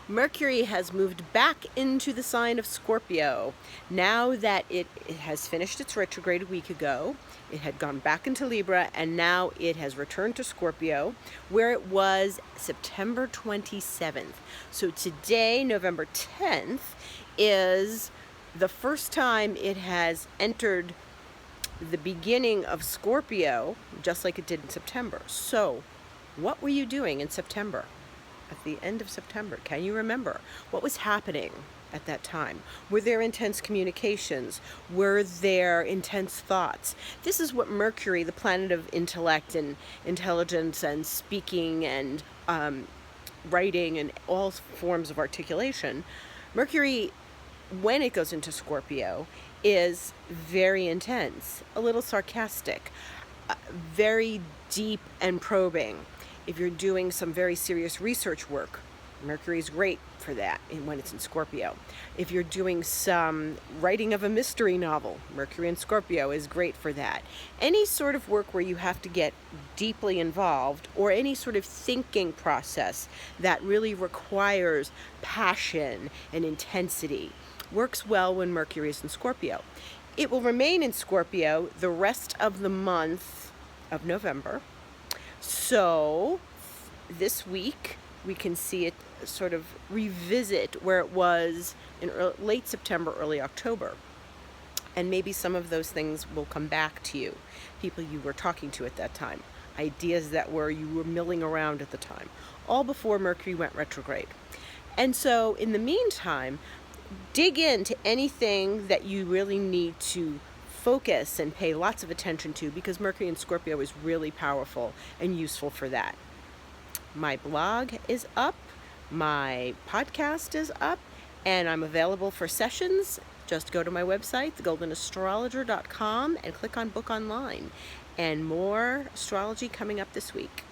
Mercury has moved back into the sign of Scorpio. Now that it has finished its retrograde a week ago, it had gone back into Libra, and now it has returned to Scorpio, where it was September 27th. So today, November 10th, is the first time it has entered the beginning of Scorpio, just like it did in September. So, what were you doing in September? At the end of September, can you remember what was happening at that time? Were there intense communications? Were there intense thoughts? This is what Mercury, the planet of intellect and intelligence and speaking and writing and all forms of articulation, Mercury, when it goes into Scorpio, is very intense, a little sarcastic, very deep and probing. If you're doing some very serious research work, Mercury's great for that when it's in Scorpio. If you're doing some writing of a mystery novel, Mercury in Scorpio is great for that. Any sort of work where you have to get deeply involved, or any sort of thinking process that really requires passion and intensity, works well when Mercury is in Scorpio. It will remain in Scorpio the rest of the month of November. So this week we can see it sort of revisit where it was in late September, early October. And maybe some of those things will come back to you, people you were talking to at that time, ideas that you were milling around at the time, all before Mercury went retrograde. And so in the meantime, dig into anything that you really need to focus and pay lots of attention to, because Mercury in Scorpio is really powerful and useful for that. My blog is up, my podcast is up, and I'm available for sessions. Just go to my website, thegoldenastrologer.com, and click on Book Online. And more astrology coming up this week.